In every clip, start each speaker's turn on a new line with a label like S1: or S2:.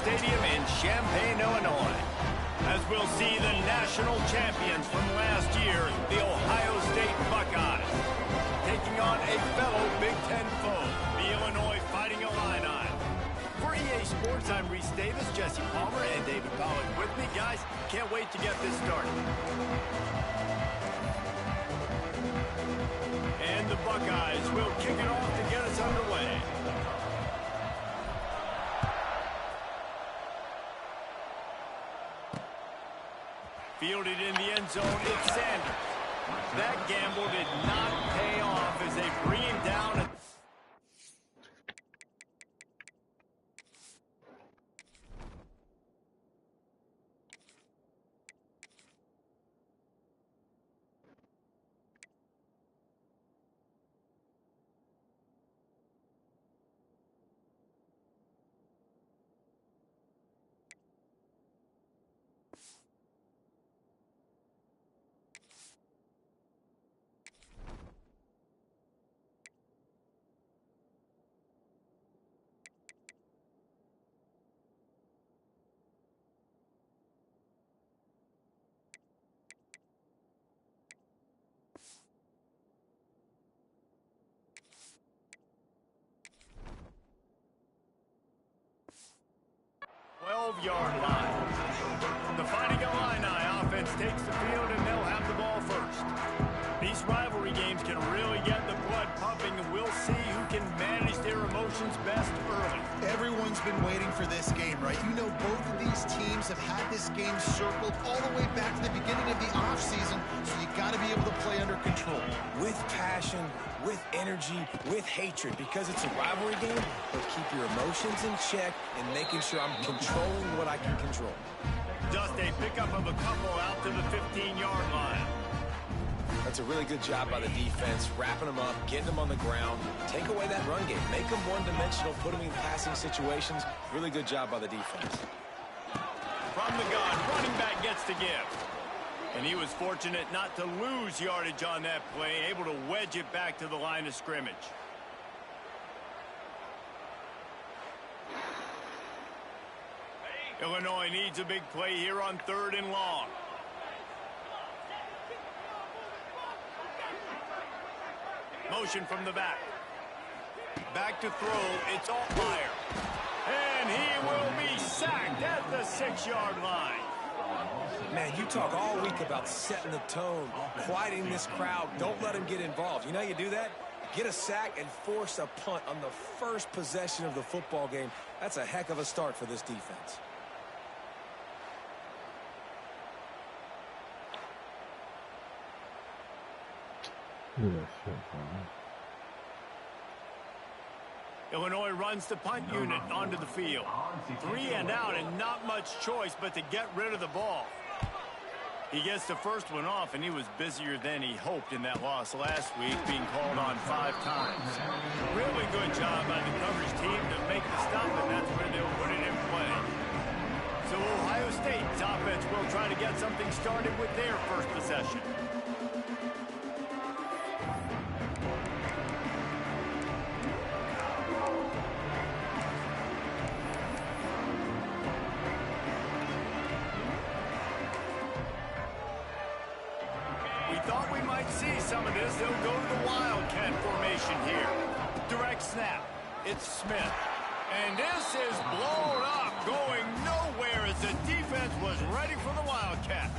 S1: Stadium in Champaign, Illinois, as we'll see the national champions from last year, the Ohio State Buckeyes, taking on a fellow Big Ten foe, the Illinois Fighting Illini. For EA Sports, I'm Reese Davis, Jesse Palmer, and David Pollack with me. Guys, can't wait to get this started. And the Buckeyes will kick it off to get us underway. Fielded in the end zone, it's Sanders. That gamble did not pay off as they bring him down. Yard line. The Fighting Illini offense takes the field, and they'll have the ball first. These rivalry games can really get the blood pumping, and we'll see who can manage their emotions best early.
S2: Everyone's been waiting for this game, right? You know, both of these teams have had this game circled all the way back to the beginning of the offseason, so you got to be able to play under control.
S3: With passion, with energy, with hatred, because it's a rivalry game, but keep your emotions in check and making sure I'm controlling what I can control.
S1: Just a pickup of a couple out to the 15-yard line.
S3: That's a really good job by the defense, wrapping them up, getting them on the ground. Take away that run game. Make them one-dimensional, put them in passing situations. Really good job by the defense.
S1: From the gun, running back gets to give. And he was fortunate not to lose yardage on that play, able to wedge it back to the line of scrimmage. Illinois needs a big play here on 3rd and long. Motion from the back. Back to throw, it's Altmaier. And he will be sacked at the 6-yard line.
S3: Man, you talk all week about setting the tone, quieting this crowd. Don't let them get involved. You know how you do that? Get a sack and force a punt on the first possession of the football game. That's a heck of a start for this defense.
S1: Illinois runs the punt unit onto the field. 3 and out, and not much choice but to get rid of the ball. He gets the first one off, and he was busier than he hoped in that loss last week, being called on 5 times. Really good job by the coverage team to make the stop, and that's where they'll put it in play. So Ohio State's offense will try to get something started with their first possession. Thought we might see some of this. They'll go to the Wildcat formation here. Direct snap. It's Smith. And this is blown up, going nowhere as the defense was ready for the Wildcat.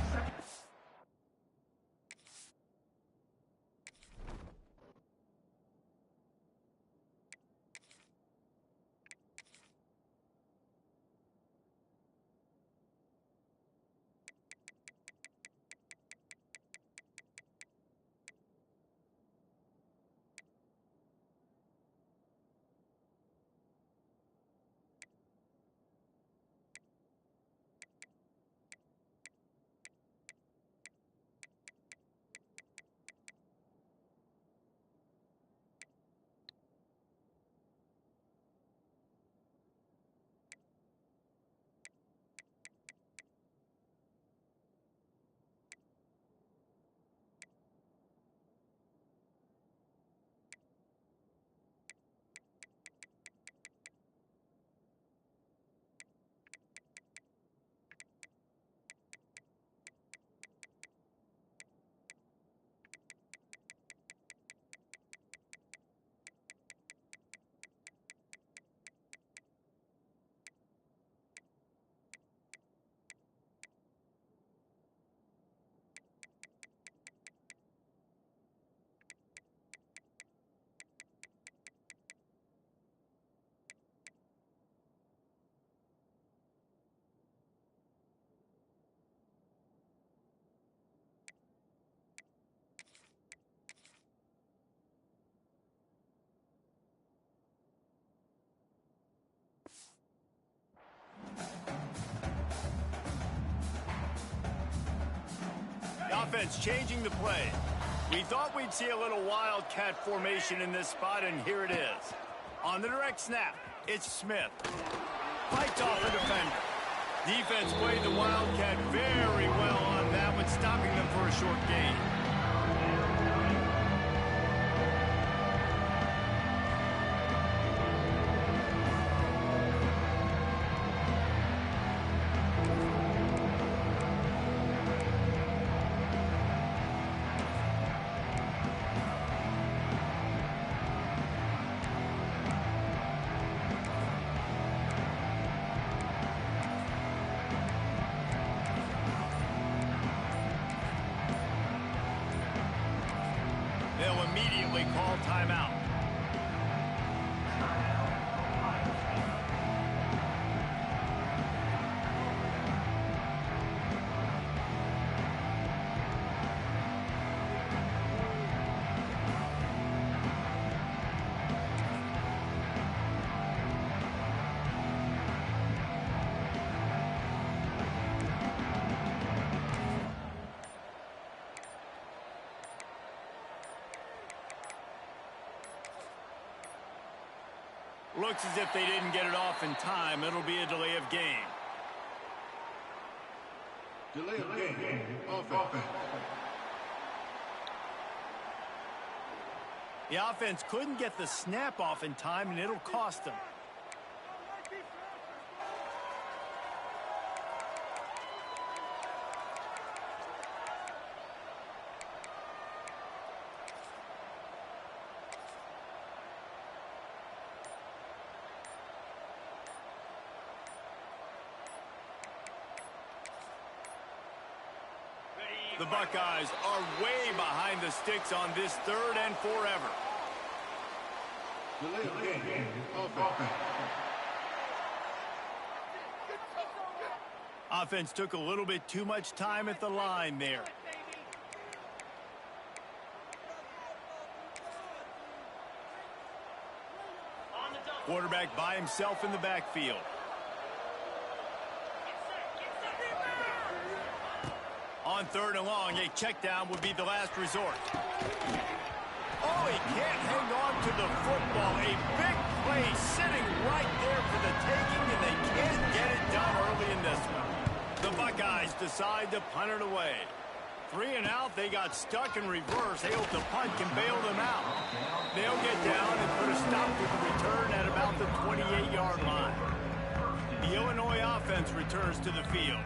S1: offense changing the play. We thought we'd see a little wildcat formation in this spot, and here it is. On the direct snap, it's Smith. Fights off a defender. Defense played the wildcat very well on that one, stopping them for a short gain. They'll immediately call timeout. Looks as if they didn't get it off in time. It'll be a delay of game.
S4: Delay of game. Offense.
S1: The offense couldn't get the snap off in time, and it'll cost them. The Buckeyes are way behind the sticks on this third and forever.
S4: Delay of game. Offense.
S1: Offense took a little bit too much time at the line there. Quarterback by himself in the backfield. On third and long, a check down would be the last resort. Oh, he can't hang on to the football. A big play sitting right there for the taking, and they can't get it done early in this one. The Buckeyes decide to punt it away. 3 and out, they got stuck in reverse. They hope the punt can bail them out. They'll get down and put a stop to the return at about the 28-yard line. The Illinois offense returns to the field.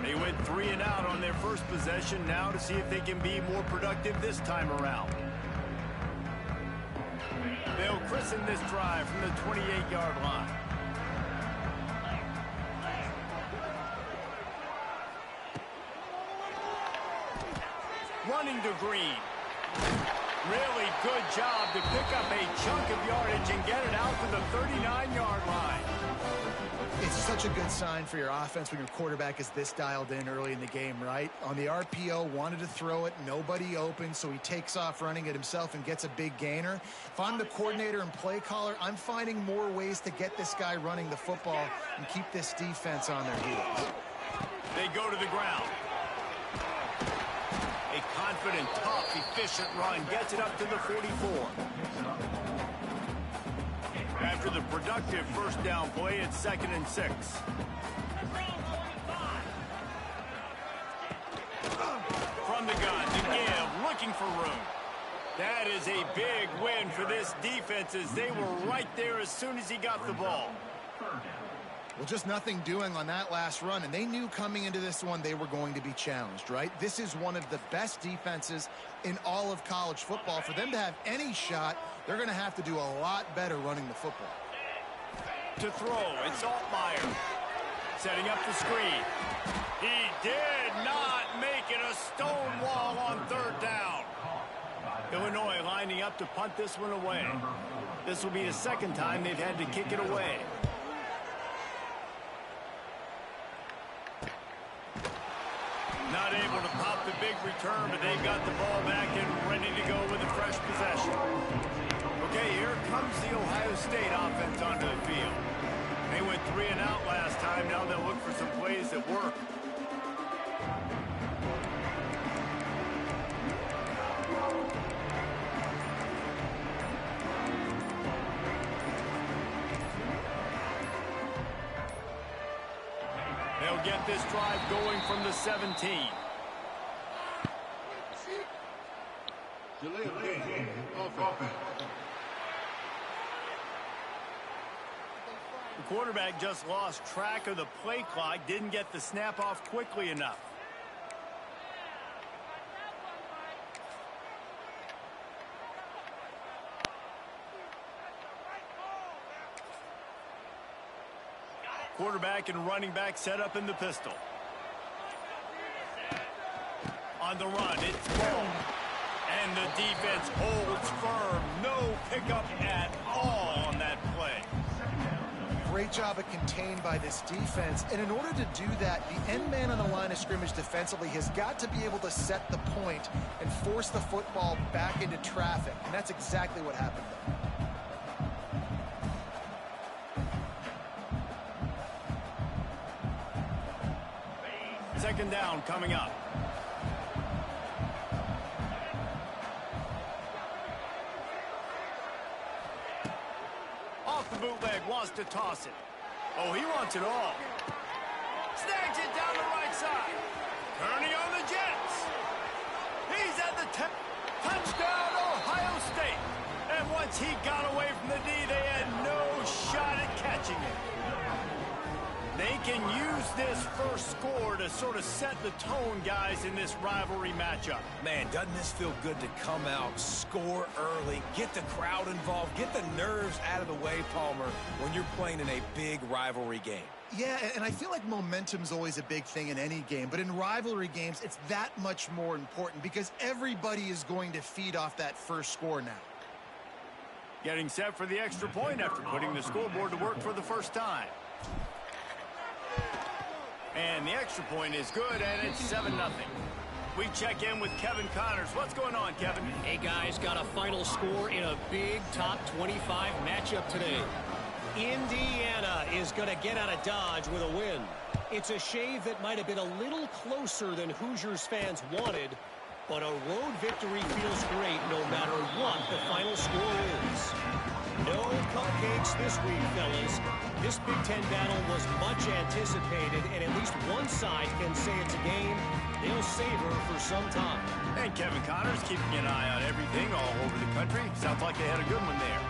S1: They went 3 and out on their first possession, now to see if they can be more productive this time around. They'll christen this drive from the 28-yard line. Running to Green. Really good job to pick up a chunk of yardage and get it out to the 39-yard line.
S2: It's such a good sign for your offense when your quarterback is this dialed in early in the game, right? On the RPO, wanted to throw it, nobody open, so he takes off running it himself and gets a big gainer. If I'm the coordinator and play caller, I'm finding more ways to get this guy running the football and keep this defense on their heels.
S1: They go to the ground. A confident, tough, efficient run gets it up to the 44. After the productive first down play, it's 2nd and 6. From the gun to give, looking for room. That is a big win for this defense as they were right there as soon as he got the ball.
S2: Well, just nothing doing on that last run, and they knew coming into this one they were going to be challenged, right? This is one of the best defenses in all of college football. For them to have any shot, they're going to have to do a lot better running the football.
S1: To throw, it's Altmaier. Setting up the screen. He did not make it a stone wall on 3rd down. Illinois lining up to punt this one away. This will be the 2nd time they've had to kick it away. Not able to pop the big return, but they've got the ball back and ready to go with a fresh possession. Okay, here comes the Ohio State offense onto the field. They went 3 and out last time. Now they'll look for some plays that work. They'll get this drive going from the 17.
S4: Delay of game. Offense.
S1: The quarterback just lost track of the play clock, didn't get the snap off quickly enough. Quarterback and running back set up in the pistol. On the run, it's ball. And the defense holds firm. No pickup at all on that play.
S2: Great job of contained by this defense. And in order to do that, the end man on the line of scrimmage defensively has got to be able to set the point and force the football back into traffic. And that's exactly what happened there.
S1: Second down coming up. Off the bootleg, wants to toss it. Oh, he wants it all. Snags it down the right side. Turning on the Jets. He's at the touchdown, Ohio State. And once he got away from the D, they had no shot at catching it. They can use this first score to sort of set the tone, guys, in this rivalry matchup.
S3: Man, doesn't this feel good to come out, score early, get the crowd involved, get the nerves out of the way, Palmer, when you're playing in a big rivalry game?
S2: Yeah, and I feel like momentum's always a big thing in any game, but in rivalry games, it's that much more important because everybody is going to feed off that first score now.
S1: Getting set for the extra point after putting the scoreboard to work for the first time. And the extra point is good, and it's 7-0. We check in with Kevin Connors. What's going on, Kevin?
S5: Hey, guys, got a final score in a big top 25 matchup today. Indiana is going to get out of Dodge with a win. It's a shave that might have been a little closer than Hoosiers fans wanted, but a road victory feels great no matter what the final score is. No cupcakes this week, fellas. This Big Ten battle was much anticipated, and at least one side can say it's a game they'll savor for some time.
S1: And Kevin Connors keeping an eye on everything all over the country. Sounds like they had a good one there.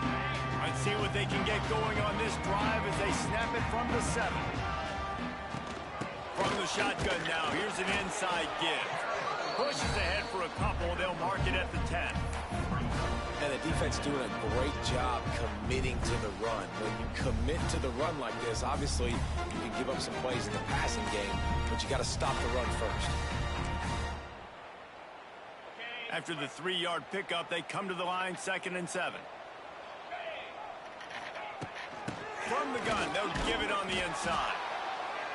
S1: Let's see what they can get going on this drive as they snap it from the 7. From the shotgun now, here's an inside give. Pushes ahead for a couple. They'll mark it at the 10.
S3: And the defense doing a great job committing to the run. When you commit to the run like this, obviously you can give up some plays in the passing game, but you got to stop the run first.
S1: After the 3-yard pickup, they come to the line, 2nd and 7. From the gun, they'll give it on the inside.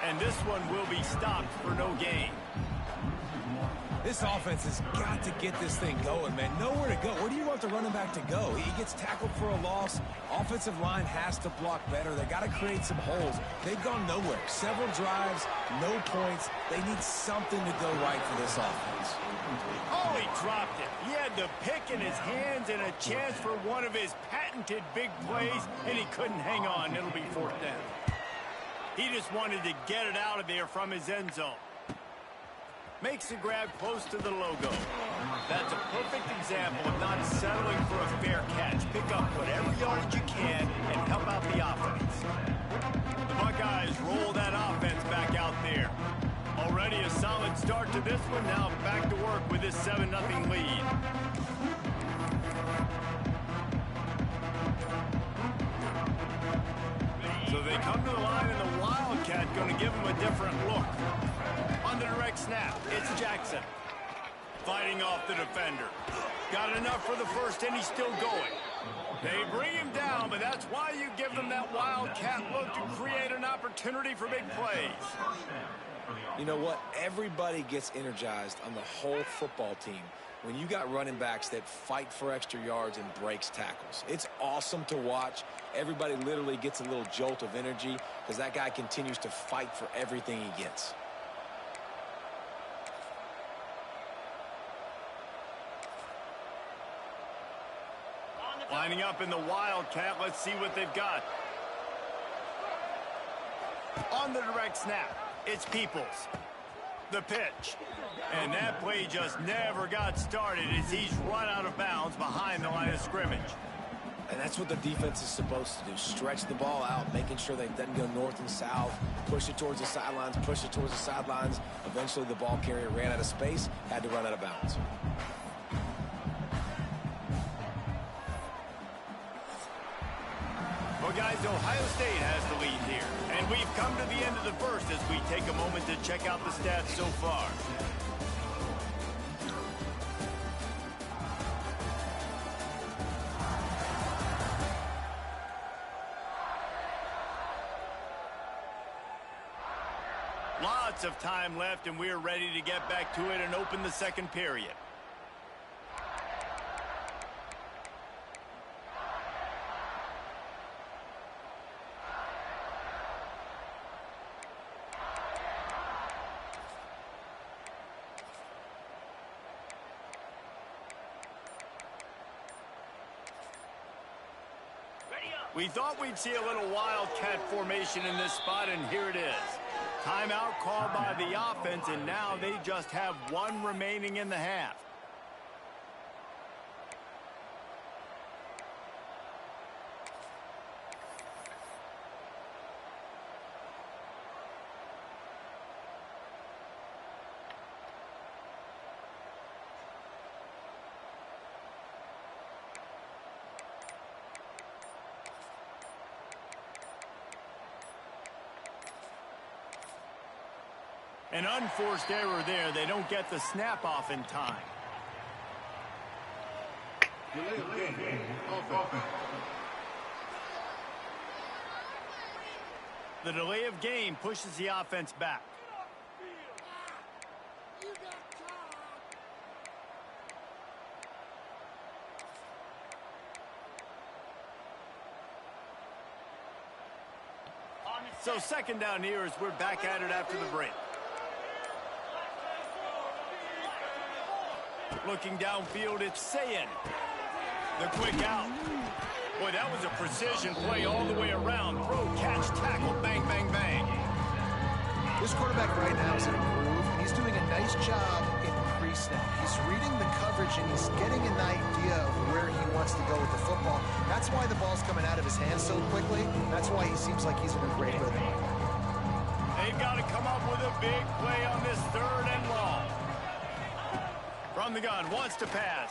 S1: And this one will be stopped for no gain.
S3: This offense has got to get this thing going, man. Nowhere to go. Where do you want the running back to go? He gets tackled for a loss. Offensive line has to block better. They got to create some holes. They've gone nowhere. Several drives, no points. They need something to go right for this offense.
S1: Oh, he dropped it. He had the pick in his hands and a chance for one of his patented big plays, and he couldn't hang on. It'll be 4th down. He just wanted to get it out of there from his end zone. Makes the grab close to the logo. That's a perfect example of not settling for a fair catch. Pick up whatever yardage you can and help out the offense. The Buckeyes roll that offense back out there. Already a solid start to this one. Now back to work with this 7-0 lead. So they come to the line, and the Wildcat going to give them a different look. On the direct snap, it's Jackson. Fighting off the defender. Got enough for the first, and he's still going. They bring him down, but that's why you give them that Wildcat look to create an opportunity for big plays.
S3: You know what? Everybody gets energized on the whole football team when you got running backs that fight for extra yards and breaks tackles. It's awesome to watch. Everybody literally gets a little jolt of energy because that guy continues to fight for everything he gets.
S1: Lining up in the Wildcat, let's see what they've got. On the direct snap, It's Peoples. The pitch. And that play just never got started as he's run out of bounds behind the line of scrimmage.
S3: And that's what the defense is supposed to do. Stretch the ball out, making sure they doesn't go north and south. Push it towards the sidelines, push it towards the sidelines. Eventually the ball carrier ran out of space, had to run out of bounds.
S1: Well, guys, Ohio State has the lead here. And we've come to the end of the first as we take a moment to check out the stats so far. Lots of time left, and we're ready to get back to it and open the second period. We thought we'd see a little wildcat formation in this spot, and here it is. Timeout called by the offense, and now they just have one remaining in the half. An unforced error there. They don't get the snap off in time.
S4: Delay of game. Offense.
S1: The delay of game pushes the offense back. So second down here as we're back at it after the break. Looking downfield, it's Sayin. The quick out. Boy, that was a precision play all the way around. Throw, catch, tackle, bang, bang, bang.
S2: This quarterback right now is in a groove, and he's doing a nice job in pre-snap. He's reading the coverage, and he's getting an idea of where he wants to go with the football. That's why the ball's coming out of his hands so quickly. That's why he seems like he's in a great rhythm.
S1: They've got to come up with a big play on this third and long. From the gun, wants to pass.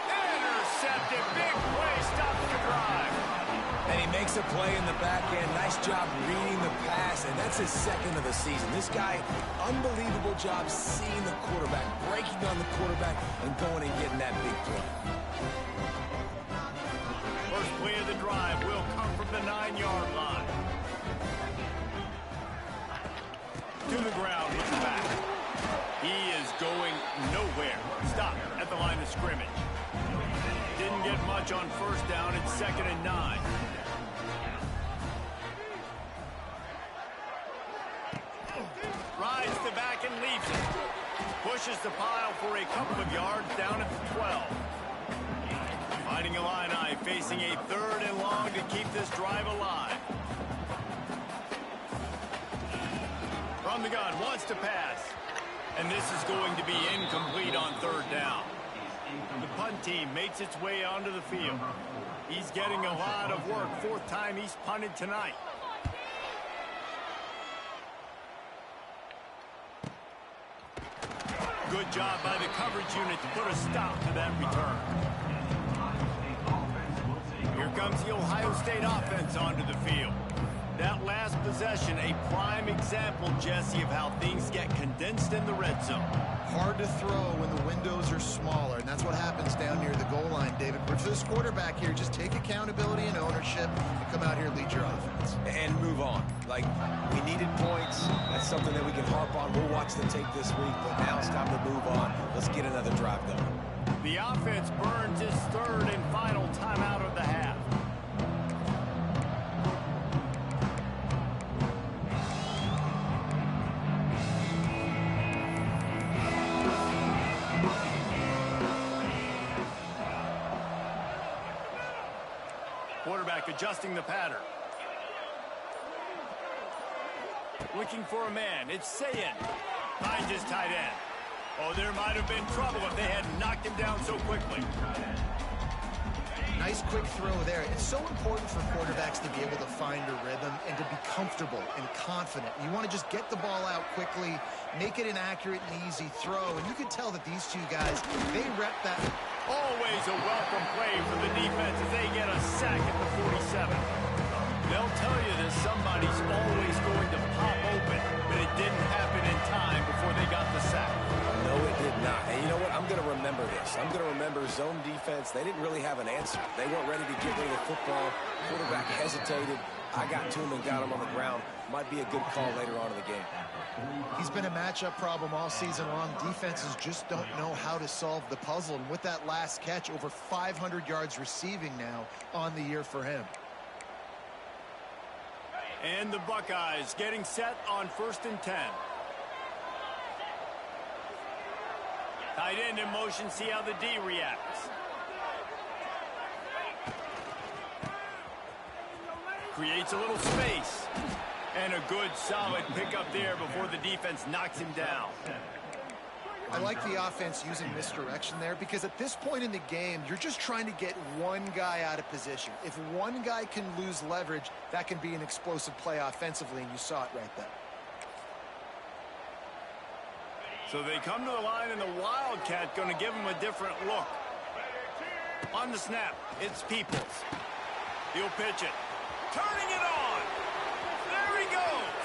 S1: Intercepted, big play, stops the drive.
S3: And he makes a play in the back end. Nice job reading the pass, and that's his second of the season. This guy, unbelievable job seeing the quarterback, breaking on the quarterback, and going and getting that big play.
S1: First play of the drive will come from the 9-yard line. To the ground with the back. He is going nowhere. Stop at the line of scrimmage. Didn't get much on first down. It's 2nd and 9. Rides the back and leaves it. Pushes the pile for a couple of yards down at the 12. Finding Illini facing a 3rd and long to keep this drive alive. From the gun, wants to pass. And this is going to be incomplete on 3rd down. The punt team makes its way onto the field. He's getting a lot of work. 4th time he's punted tonight. Good job by the coverage unit to put a stop to that return. Here comes the Ohio State offense onto the field. That last possession, a prime example, Jesse, of how things get condensed in the red zone.
S2: Hard to throw when the windows are smaller, and that's what happens down near the goal line, David. But for this quarterback here, just take accountability and ownership and come out here and lead your offense.
S3: And move on. Like, we needed points. That's something that we can harp on. We'll watch the tape this week, but now it's time to move on. Let's get another drive going.
S1: The offense burns its 3rd and final timeout of the half. Quarterback adjusting the pattern. Looking for a man. It's Sayin. Finds his tight end. Oh, there might have been trouble if they had knocked him down so quickly.
S2: Nice quick throw there. It's so important for quarterbacks to be able to find a rhythm and to be comfortable and confident. You want to just get the ball out quickly, make it an accurate and easy throw. And you can tell that these two guys, they rep that.
S1: Always a welcome play for the defense as they get a sack at the 47. They'll tell you that somebody's always going to pop open, but it didn't happen in time before they got the sack.
S3: No, it did not. And you know what? I'm going to remember this. I'm going to remember zone defense. They didn't really have an answer. They weren't ready to get rid of the football. Quarterback hesitated. I got to him and got him on the ground. Might be a good call later on in the game.
S2: He's been a matchup problem all season long. Defenses just don't know how to solve the puzzle. And with that last catch, over 500 yards receiving now on the year for him.
S1: And the Buckeyes getting set on 1st and 10. Tight end in motion, see how the D reacts. Creates a little space. And a good solid pickup there before the defense knocks him down.
S2: I like the offense using misdirection there because at this point in the game, you're just trying to get one guy out of position. If one guy can lose leverage, that can be an explosive play offensively, and you saw it right there.
S1: So they come to the line, and the Wildcat going to give him a different look. On the snap, it's Peoples. He'll pitch it. Turning it on. There he goes.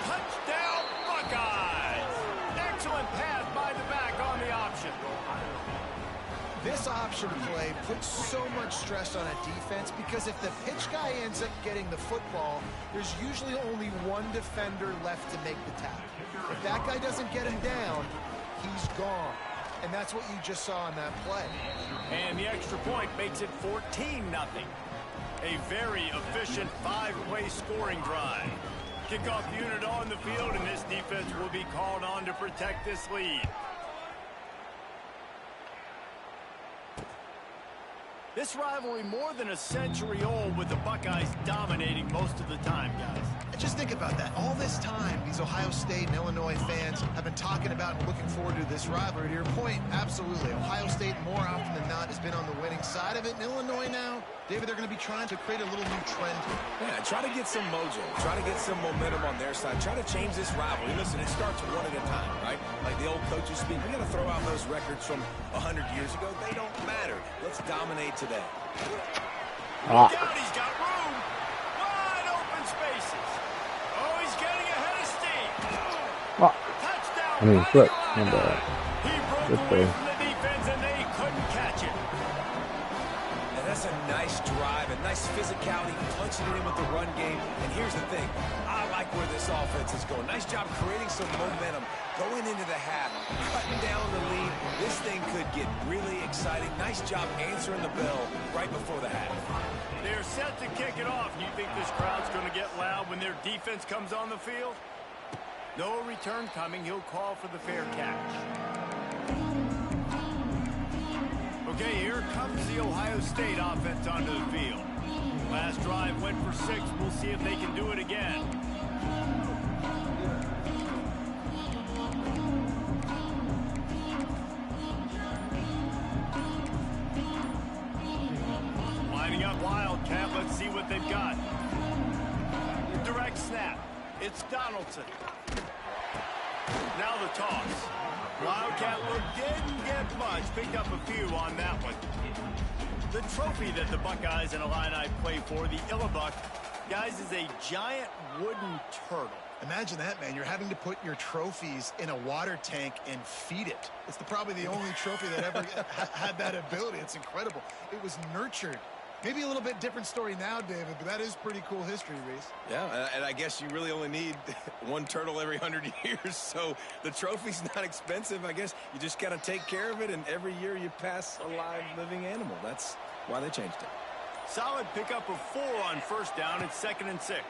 S1: Touchdown, Buckeyes. Excellent pass by the back on the option.
S2: This option play puts so much stress on a defense because if the pitch guy ends up getting the football, there's usually only one defender left to make the tackle. If that guy doesn't get him down, he's gone. And that's what you just saw in that play.
S1: And the extra point makes it 14-0. A very efficient 5-play scoring drive. Kickoff unit on the field, and this defense will be called on to protect this lead. This rivalry more than a century old, with the Buckeyes dominating most of the time, guys.
S2: Just think about that. All this time, these Ohio State and Illinois fans have been talking about and looking forward to this rivalry. To your point, absolutely. Ohio State, more often than not, has been on the winning side of it. And Illinois now, David, they're going to be trying to create a little new trend.
S3: Yeah, try to get some mojo. Try to get some momentum on their side. Try to change this rivalry. Listen, it starts one at a time, right? Like the old coaches speak. We got to throw out those records from 100 years ago. They don't matter. Let's dominate today.
S1: Down, he's got room. Wide open spaces. Oh, he's getting ahead of steam. Touchdown.
S6: I mean, look,
S1: he broke away from the defense, and they couldn't catch it.
S3: And that's a nice drive, a nice physicality, punching it in with the run game. And here's the thing. I like where this offense is going. Nice job creating some momentum, going into the half, cutting down the lead. This thing could get really exciting. Nice job answering the bell right before the half.
S1: They're set to kick it off. You think this crowd's going to get loud when their defense comes on the field? No return coming. He'll call for the fair catch. Okay, here comes the Ohio State offense onto the field. Last drive went for 6. We'll see if they can do it again. Lining up Wildcat. Let's see what they've got. Direct snap. It's Donaldson. Now the toss. Wildcat look didn't get much. Picked up a few on that one. The trophy that the Buckeyes and Illini play for, the Illibuck, guys, is a giant wooden turtle.
S2: Imagine that, man. You're having to put your trophies in a water tank and feed it. It's probably the only trophy that ever had that ability. It's incredible. It was nurtured. Maybe a little bit different story now, David, but that is pretty cool history, Reese.
S3: Yeah, and I guess you really only need one turtle every 100 years, so the trophy's not expensive. I guess you just got to take care of it, and every year you pass a live, living animal. That's why they changed it.
S1: Solid pickup of 4 on first down. It's 2nd and 6.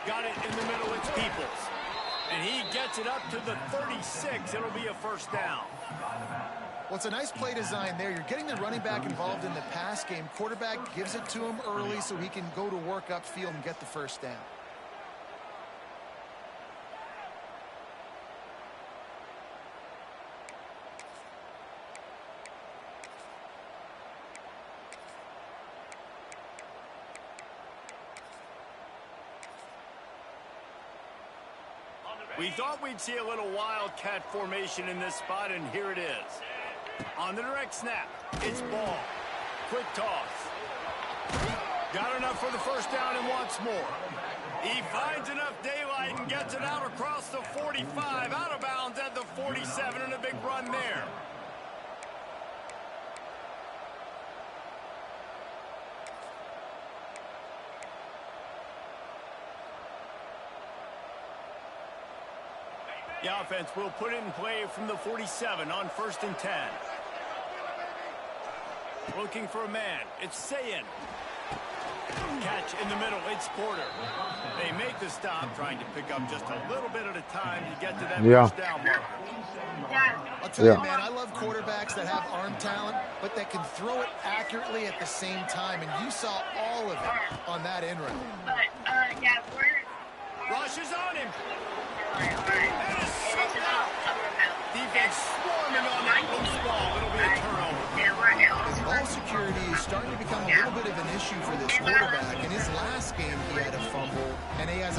S1: Got it in the middle. It's Peoples. And he gets it up to the 36. It'll be a first down.
S2: Well, it's a nice play design there. You're getting the running back involved in the pass game. Quarterback gives it to him early so he can go to work upfield and get the first down.
S1: We thought we'd see a little wildcat formation in this spot, and here it is. On the direct snap, it's ball. Quick toss. Got enough for the first down and wants more. He finds enough daylight and gets it out across the 45, out of bounds at the 47, and a big run there. The offense will put it in play from the 47 on 1st and 10. Looking for a man. It's Sayin. Catch in the middle. It's Porter. They make the stop, trying to pick up just a little bit at a time to get to that first down marker.
S2: I'll tell you, man, I love quarterbacks that have arm talent, but that can throw it accurately at the same time. And you saw all of it on that end run.
S1: Rush is on him. Defense swarming on that loose ball. It'll be a turnover.
S2: Ball security is starting to become a little bit of an issue for this quarterback. In his last game, he had a fumble, and he has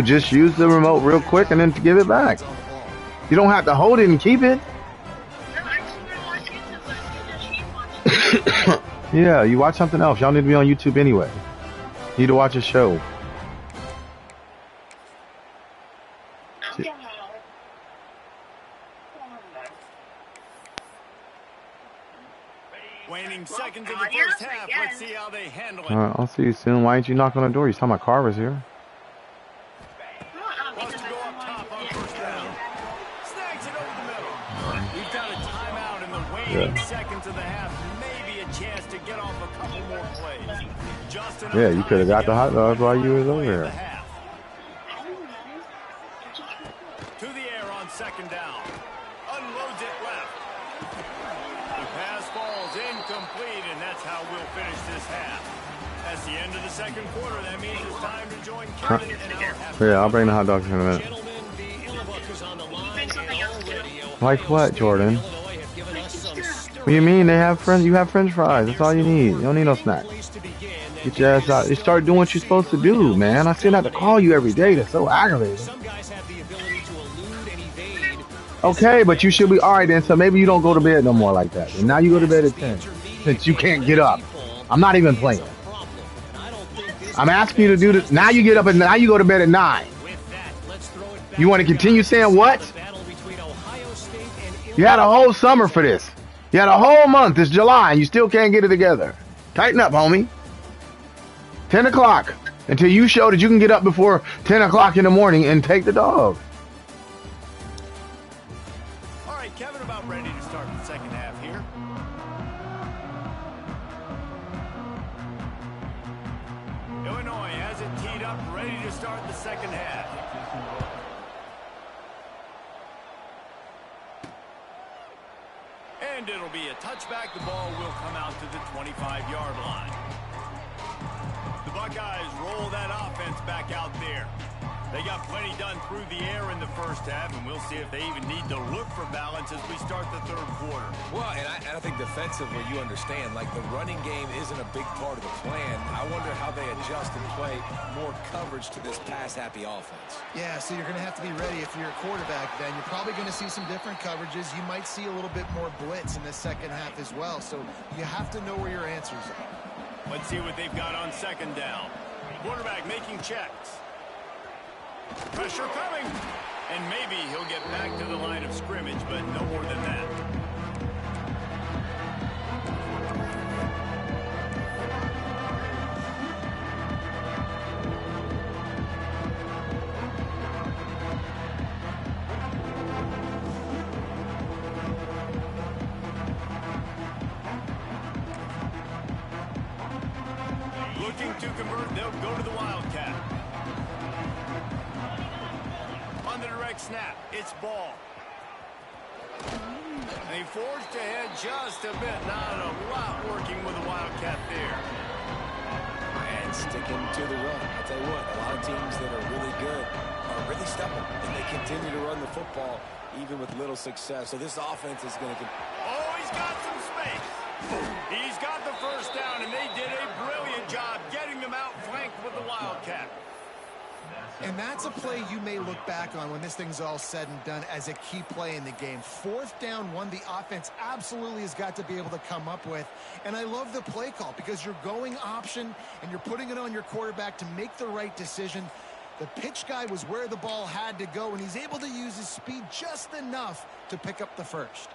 S6: just use the remote real quick and then give it back. You don't have to hold it and keep it. Yeah, you watch something else. Y'all need to be on YouTube anyway. You need to watch a show.
S1: Waning seconds of the first half. Let's see how they handle it.
S6: All right, I'll see you soon. Why didn't you knock on the door? You saw my car was here.
S1: Wants to go up top on first down. Snags it over the middle. We've got a timeout in the waning seconds of the half. Maybe a chance to get off a couple more plays. Just enough
S6: You could have got the hot dogs while you was over here.
S1: To the air on 2nd down. Unloads it left. The pass falls incomplete, and that's how we'll finish this half. That's the end of the 2nd quarter. That means it's time to join Kevin in our half.
S6: Yeah, I'll bring the hot dogs in a minute. Like what, Jordan? What do you mean? They have friends. You have French fries. That's all you need. You don't need no snack. Get your ass out. You start doing what you're supposed to do, man. I still have to call you every day. That's so aggravating. Okay, but you should be all right then. So maybe you don't go to bed no more like that. And now you go to bed at 10 since you can't get up. I'm not even playing. I'm asking you to do this. Now you get up and now you go to bed at 9. You want to continue saying what? You had a whole summer for this. You had a whole month. It's July and you still can't get it together. Tighten up, homie. 10 o'clock until you show that you can get up before 10 o'clock in the morning and take the dog.
S1: All right, Kevin, about ready to start the 2nd half here. Illinois has it teed up, ready to start the 2nd half. And it'll be a touchback. The ball will come out to the 25-yard line. The Buckeyes roll that offense back out there. They got plenty done through the air in the first half, and we'll see if they even need to look for balance as we start the 3rd quarter.
S3: Well, and I think defensively, you understand, like the running game isn't a big part of the plan. I wonder how they adjust and play more coverage to this pass-happy offense.
S2: Yeah, so you're going to have to be ready if you're a quarterback then. You're probably going to see some different coverages. You might see a little bit more blitz in the 2nd half as well. So you have to know where your answers are.
S1: Let's see what they've got on 2nd down. Quarterback making checks. Pressure coming. And maybe he'll get back to the line of scrimmage, but no more than that. Looking to convert, they'll go to the Wildcat. On the direct snap, it's ball. And he forged ahead just a bit. Not a lot working with the Wildcat there.
S3: And sticking to the run. I'll tell you what, a lot of teams that are really good are really stubborn, and they continue to run the football even with little success. So this offense is going to...
S1: Oh, he's got some space. He's got the first down, and they did a brilliant job getting them outflanked with the Wildcat.
S2: And that's a play you may look back on when this thing's all said and done as a key play in the game. 4th down, one the offense absolutely has got to be able to come up with. And I love the play call because you're going option and you're putting it on your quarterback to make the right decision. The pitch guy was where the ball had to go, and he's able to use his speed just enough to pick up the first.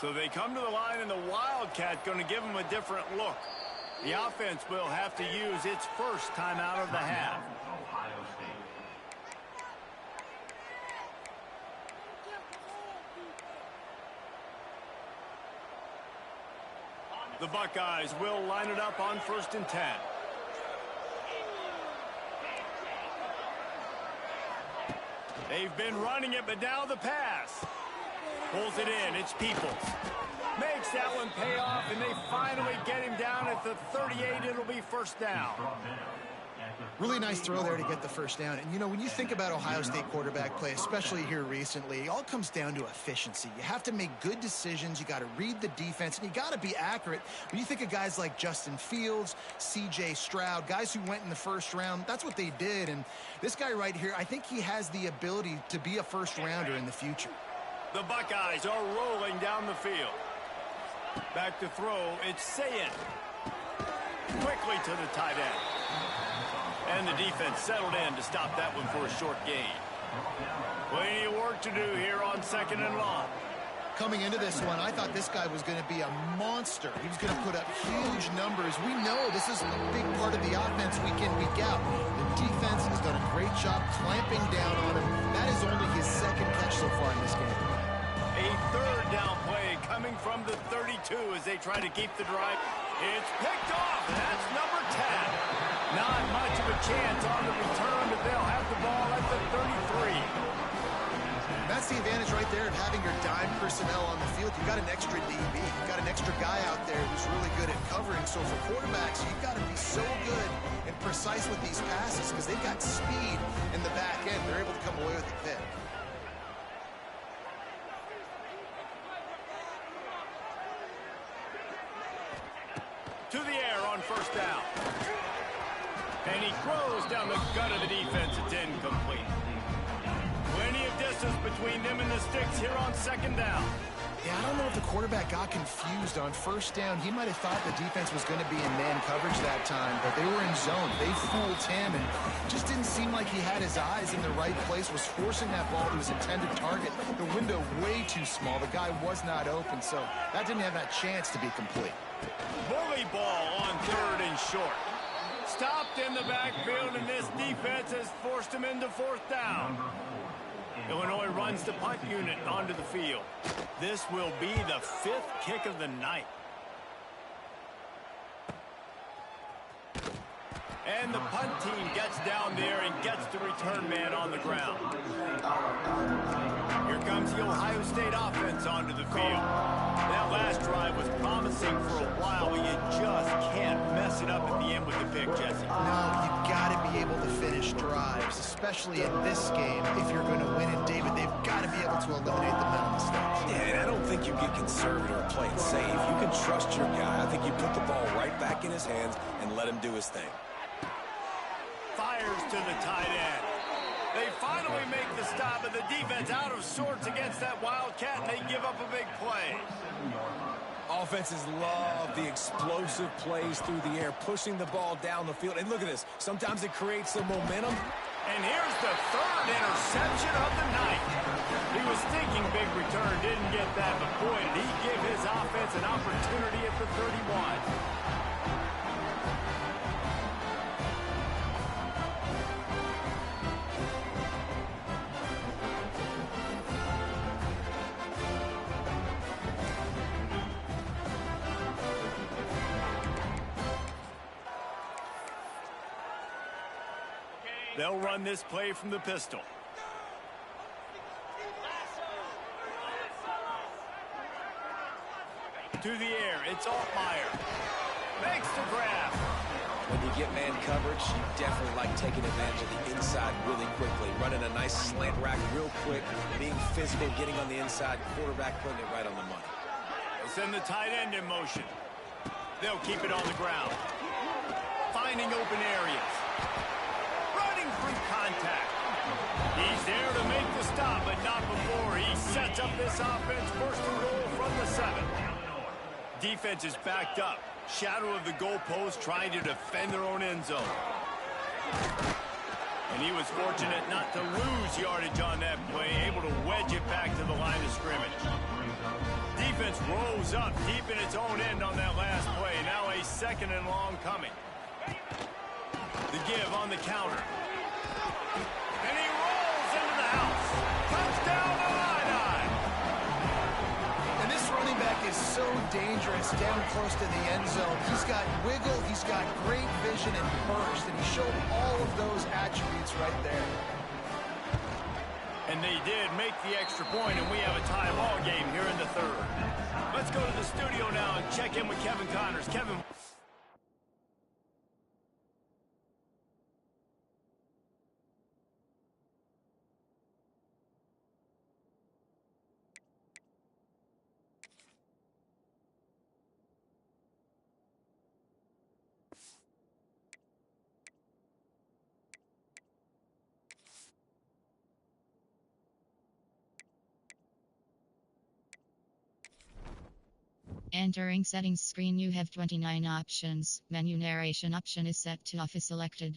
S1: So they come to the line, and the Wildcat going to give them a different look. The offense will have to use its first timeout of the half. The Buckeyes will line it up on 1st and 10. They've been running it, but now the pass. Pulls it in. It's Peoples. Makes that one pay off, and they finally get him down at the 38. It'll be 1st down.
S2: Really nice throw there to get the first down. And, you know, when you think about Ohio State quarterback play, especially here recently, it all comes down to efficiency. You have to make good decisions. You got to read the defense, and you got to be accurate. When you think of guys like Justin Fields, C.J. Stroud, guys who went in the first round, that's what they did. And this guy right here, I think he has the ability to be a first-rounder in the future.
S1: The Buckeyes are rolling down the field. Back to throw, it's Sayin. Quickly to the tight end. And the defense settled in to stop that one for a short gain. Plenty of work to do here on 2nd and long.
S2: Coming into this one, I thought this guy was going to be a monster. He was going to put up huge numbers. We know this is a big part of the offense week in, week out. The defense has done a great job clamping down on him. That is only his 2nd catch so far in this game.
S1: A 3rd down play coming from the 32 as they try to keep the drive. It's picked off. That's number 10. Not much of a chance on the return, but they'll have the ball at the 33.
S2: That's the advantage right there of having your dime personnel on the field. You've got an extra DB. You've got an extra guy out there who's really good at covering. So for quarterbacks, you've got to be so good and precise with these passes because they've got speed in the back end. They're able to come away with a pick.
S1: To the air on 1st down. And he throws down the gut of the defense. It's incomplete. Plenty of distance between them and the sticks here on 2nd down.
S2: Yeah, I don't know if the quarterback got confused on 1st down. He might have thought the defense was going to be in man coverage that time, but they were in zone. They fooled him and just didn't seem like he had his eyes in the right place, was forcing that ball to his intended target. The window way too small. The guy was not open, so that didn't have that chance to be complete.
S1: Bully ball on 3rd and short. Stopped in the backfield, and this defense has forced him into 4th down. Illinois runs the punt unit onto the field. This will be the 5th kick of the night. And the punt team gets down there and gets the return man on the ground. Here comes the Ohio State offense onto the field. That last drive was promising for a while, but you just can't mess it up at the end with the pick, Jesse.
S2: No, you've got to be able to finish drives, especially in this game. If you're going to win it, David, they've got to be able to eliminate the mental mistakes.
S3: Yeah, and I don't think you get conservative or play it safe. You can trust your guy. I think you put the ball right back in his hands and let him do his thing.
S1: Fires to the tight end. They finally make the stop, but the defense out of sorts against that Wildcat, and they give up a big play.
S3: Offenses love the explosive plays through the air, pushing the ball down the field. And look at this. Sometimes it creates some momentum.
S1: And here's the 3rd interception of the night. He was thinking big return, didn't get that, but boy, did he give his offense an opportunity at the 31. They'll run this play from the pistol. To the air, it's Altmaier. Makes the grab.
S3: When you get man coverage, you definitely like taking advantage of the inside really quickly. Running a nice slant rack real quick, being physical, getting on the inside, quarterback putting it right on the money.
S1: They'll send the tight end in motion. They'll keep it on the ground. Finding open areas. Running through contact. He's there to make the stop, but not before he sets up this offense. First and goal from the 7. Defense is backed up. Shadow of the goalpost, trying to defend their own end zone. And he was fortunate not to lose yardage on that play, able to wedge it back to the line of scrimmage. Defense rose up deep in its own end on that last play. Now a 2nd and long coming. The give on the counter. And he rolls into the house. Touchdown Illini!
S2: And this running back is so dangerous down close to the end zone. He's got wiggle, he's got great vision and burst, and he showed all of those attributes right there.
S1: And they did make the extra point, and we have a tie ball game here in the 3rd. Let's go to the studio now and check in with Kevin Connors. Kevin.
S7: Entering settings screen, you have 29 options. Menu narration option is set to off is selected.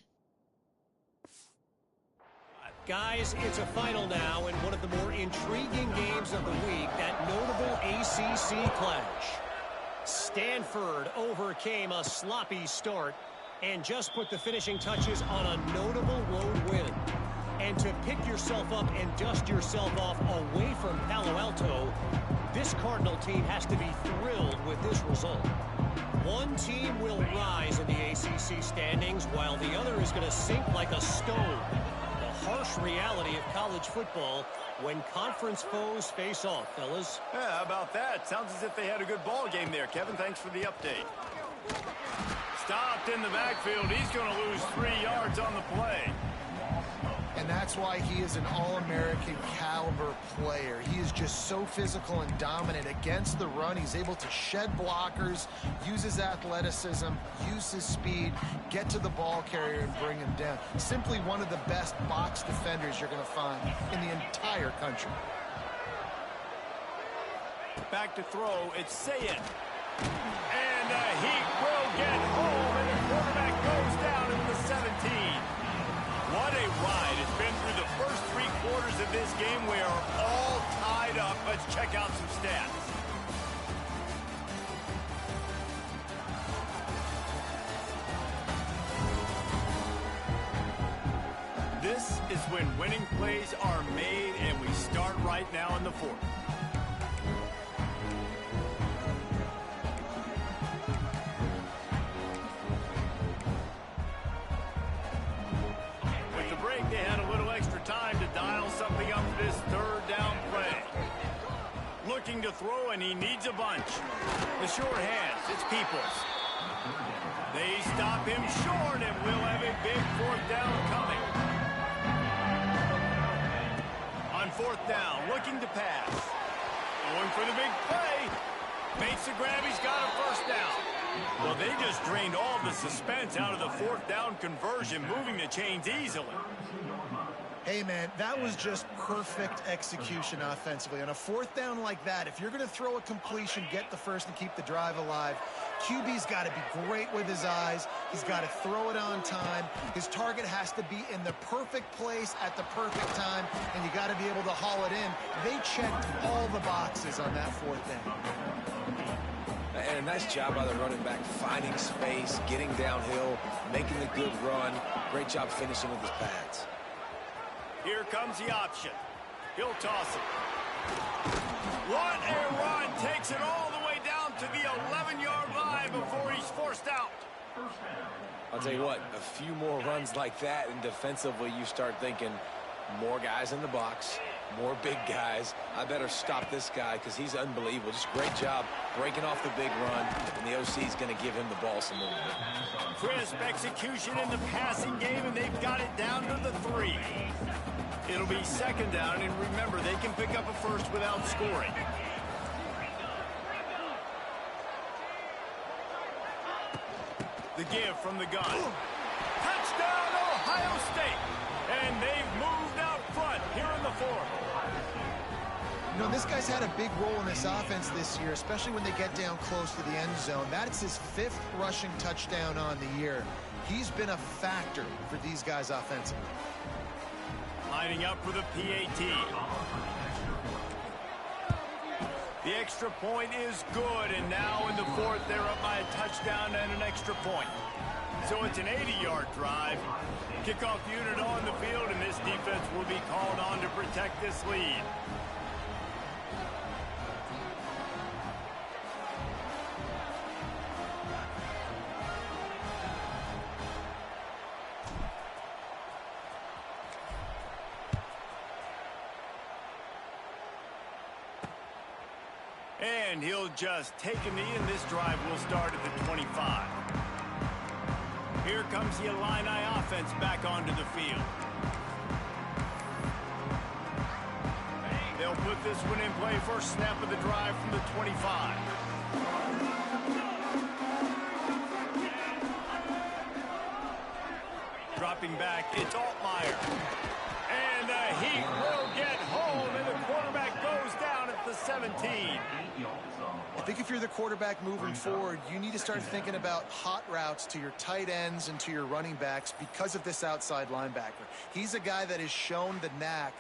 S5: Guys, it's a final now in one of the more intriguing games of the week, that notable ACC clash. Stanford overcame a sloppy start and just put the finishing touches on a notable road win. And to pick yourself up and dust yourself off away from Palo Alto, this Cardinal team has to be thrilled with this result. One team will rise in the ACC standings while the other is going to sink like a stone. The harsh reality of college football when conference foes face off, fellas.
S1: Yeah, how about that? Sounds as if they had a good ball game there, Kevin. Thanks for the update. Stopped in the backfield. He's going to lose 3 yards on the play.
S2: And that's why he is an All-American caliber player. He is just so physical and dominant against the run. He's able to shed blockers, use his athleticism, use his speed, get to the ball carrier and bring him down. Simply one of the best box defenders you're going to find in the entire country.
S1: Back to throw, it's Sayed. And he will get home, and the quarterback goes down in the 17. What a ride. It's been through the first 3 quarters of this game. We are all tied up. Let's check out some stats. This is when winning plays are made, and we start right now in the 4th. They had a little extra time to dial something up for this 3rd down play. Looking to throw, and he needs a bunch. The short hands, it's Peoples. They stop him short, and we'll have a big 4th down coming. On 4th down, looking to pass. Going for the big play. Makes the grab, he's got a 1st down. Well, they just drained all the suspense out of the 4th down conversion, moving the chains easily.
S2: Hey, man, that was just perfect execution offensively. On a 4th down like that, if you're going to throw a completion, get the first and keep the drive alive, QB's got to be great with his eyes. He's got to throw it on time. His target has to be in the perfect place at the perfect time, and you got to be able to haul it in. They checked all the boxes on that 4th down.
S3: And a nice job by the running back, finding space, getting downhill, making the good run. Great job finishing with his pads.
S1: Here comes the option. He'll toss it. What a run. Takes it all the way down to the 11-yard line before he's forced out.
S3: I'll tell you what, a few more runs like that, and defensively you start thinking more guys in the box, more big guys. I better stop this guy because he's unbelievable. Just great job breaking off the big run, and the OC is going to give him the ball some more.
S1: Crisp execution in the passing game, and they've got it down to the 3. It'll be second down, and remember, they can pick up a first without scoring. The give from the gun. Touchdown, Ohio State! And they've moved out front here in the 4th.
S2: You know, this guy's had a big role in this offense this year, especially when they get down close to the end zone. That's his 5th rushing touchdown on the year. He's been a factor for these guys offensively.
S1: Lining up for the PAT. The extra point is good, and now in the 4th, they're up by a touchdown and an extra point. So it's an 80-yard drive. Kickoff unit on the field, and this defense will be called on to protect this lead. And he'll just take a knee, and this drive will start at the 25. Here comes the Illini offense back onto the field. They'll put this one in play. First snap of the drive from the 25. Dropping back, it's Altmaier. And the Heat will get home, and the quarterback goes down at the 17.
S2: I think if you're the quarterback moving forward, you need to start thinking about hot routes to your tight ends and to your running backs because of this outside linebacker. He's a guy that has shown the knack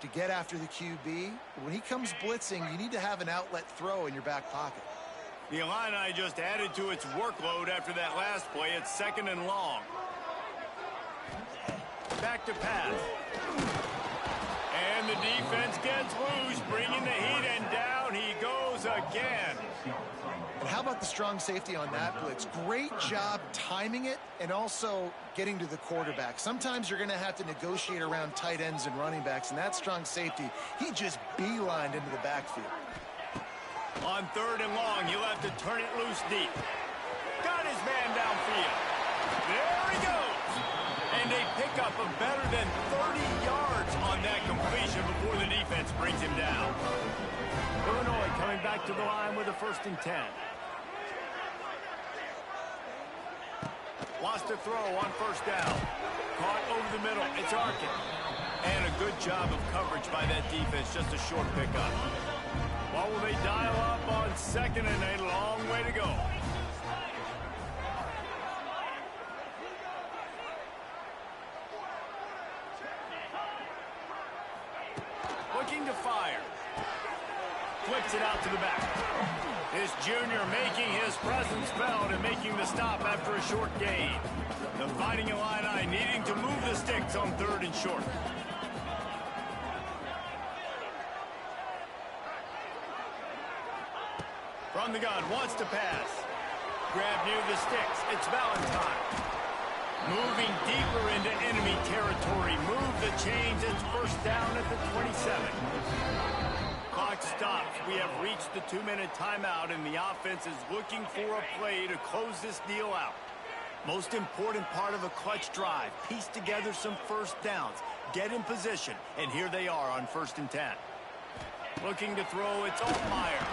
S2: to get after the QB. When he comes blitzing, you need to have an outlet throw in your back pocket.
S1: The Illini just added to its workload after that last play. It's 2nd and long. Back to pass. And the defense gets loose, bringing the Heat, and down he goes again.
S2: And how about the strong safety on that blitz? Great job timing it and also getting to the quarterback. Sometimes you're going to have to negotiate around tight ends and running backs, and that strong safety, he just beelined into the backfield.
S1: On 3rd and long, he'll have to turn it loose deep. Got his man downfield. There he goes. And they pick up a better than 30 yards on that completion before the defense brings him down. Illinois coming back to the line with a 1st and 10. Wants to throw on 1st down. Caught over the middle. It's Arkin. And a good job of coverage by that defense. Just a short pickup. What will they dial up on 2nd and a long way to go? Looking to fire. Flicks it out to the back. This junior making his presence felt and making the stop after a short gain. The Fighting Illini needing to move the sticks on 3rd and short. From the gun, wants to pass. Grab near the sticks. It's Valentine. Moving deeper into enemy territory. Move the chains. It's 1st down at the 27. Clock stops. We have reached the 2-minute timeout, and the offense is looking for a play to close this deal out. Most important part of a clutch drive. Piece together some 1st downs. Get in position, and here they are on 1st and 10. Looking to throw. It's Altmaier.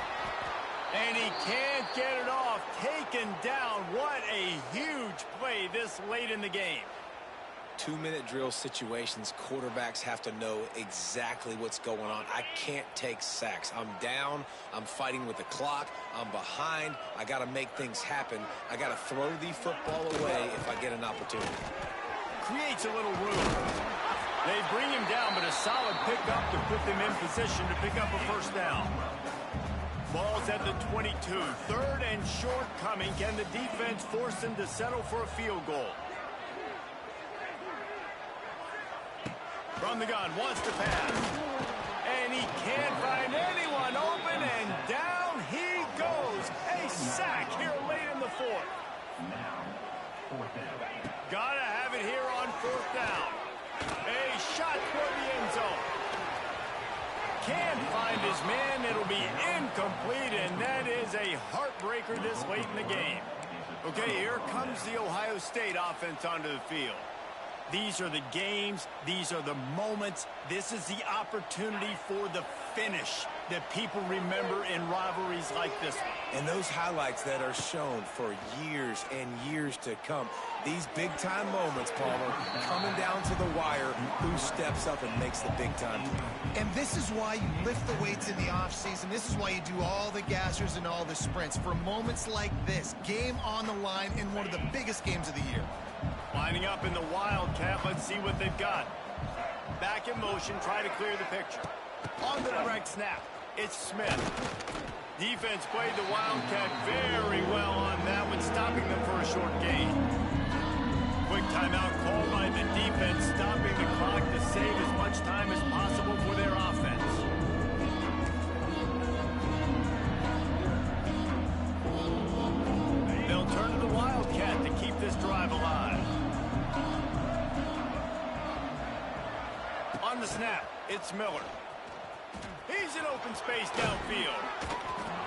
S1: And he can't get it off. Taken down. What a huge play this late in the game.
S3: 2-minute drill situations, quarterbacks have to know exactly what's going on. I can't take sacks. I'm down. I'm fighting with the clock. I'm behind. I got to make things happen. I got to throw the football away if I get an opportunity.
S1: Creates a little room. They bring him down, but a solid pickup to put them in position to pick up a 1st down. Ball's at the 22. 3rd and short coming. Can the defense force them to settle for a field goal? From the gun, wants to pass. And he can't find anyone open, and down he goes. A sack here late in the 4th. Gotta have it here on 4th down. A shot toward the end zone. Can't find his man. It'll be incomplete, and that is a heartbreaker this late in the game. Okay, here comes the Ohio State offense onto the field. These are the games. These are the moments. This is the opportunity for the finish that people remember in rivalries like this one.
S3: And those highlights that are shown for years and years to come. These big-time moments, Palmer, coming down to the wire, who steps up and makes the big-time play.
S2: And this is why you lift the weights in the offseason. This is why you do all the gassers and all the sprints. For moments like this, game on the line in one of the biggest games of the year.
S1: Lining up in the Wildcat. Let's see what they've got. Back in motion, try to clear the picture. On the direct snap, it's Smith. Defense played the Wildcat very well on that one, stopping them for a short gain. Quick timeout call by the defense, stopping the clock to save as much time as possible for their offense. They'll turn to the Wildcat to keep this drive alive. On the snap, it's Miller. He's in open space downfield.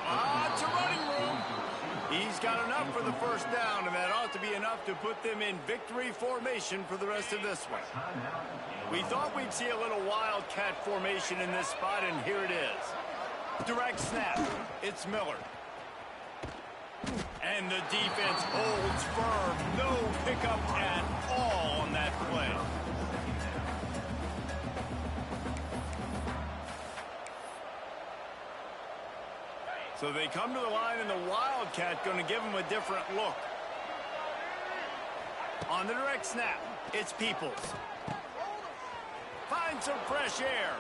S1: Lots of running room. He's got enough for the first down, and that ought to be enough to put them in victory formation for the rest of this one. We thought we'd see a little Wildcat formation in this spot, and here it is. Direct snap. It's Miller. And the defense holds firm. No pickup at all on that play. So they come to the line, and the Wildcat going to give them a different look. On the direct snap, it's Peoples. Find some fresh air.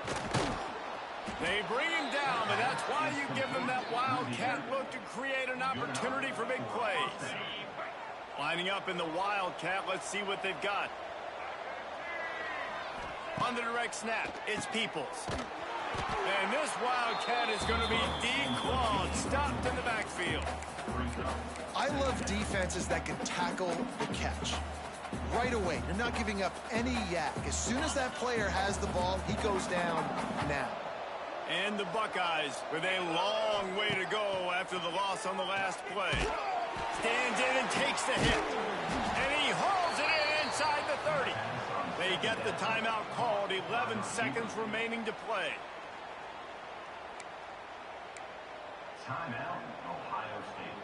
S1: They bring him down, but that's why you give them that Wildcat look to create an opportunity for big plays. Lining up in the Wildcat, let's see what they've got. On the direct snap, it's Peoples. And this Wildcat is going to be declawed, stopped in the backfield.
S2: I love defenses that can tackle the catch. Right away, you're not giving up any yak. As soon as that player has the ball, he goes down now.
S1: And the Buckeyes with a long way to go after the loss on the last play. Stands in and takes the hit. And he hauls it in inside the 30. They get the timeout called, 11 seconds remaining to play.
S8: Timeout, Ohio State.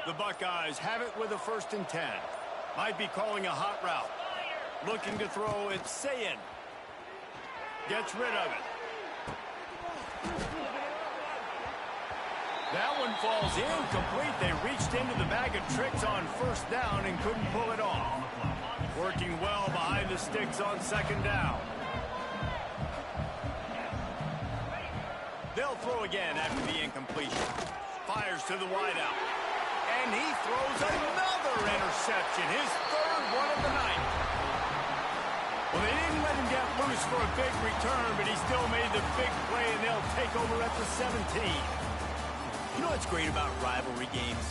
S1: The Buckeyes have it with a 1st and 10. Might be calling a hot route. Looking to throw, it's Sayin. Gets rid of it. That one falls incomplete. They reached into the bag of tricks on 1st down and couldn't pull it off. Working well behind the sticks on 2nd down. They'll throw again after the incompletion. Fires to the wideout. And he throws another interception, his 3rd one of the night. Well, they didn't let him get loose for a big return, but he still made the big play, and they'll take over at the 17. You know what's great about rivalry games?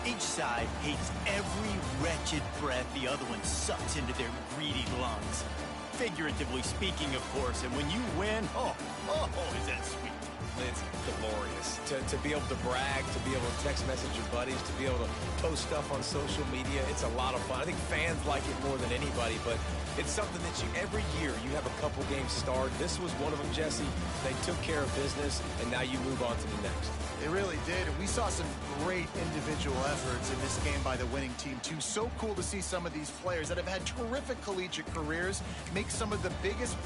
S1: Each side hates every wretched breath the other one sucks into their greedy lungs. Figuratively speaking, of course, and when you win, oh, is that sweet.
S3: It's glorious to be able to brag, to be able to text message your buddies, to be able to post stuff on social media. It's a lot of fun. I think fans like it more than anybody, but it's something that every year you have a couple games start. This was one of them, Jesse. They took care of business, and now you move on to the next.
S2: They really did, and we saw some great individual efforts in this game by the winning team, too. So cool to see some of these players that have had terrific collegiate careers make some of the biggest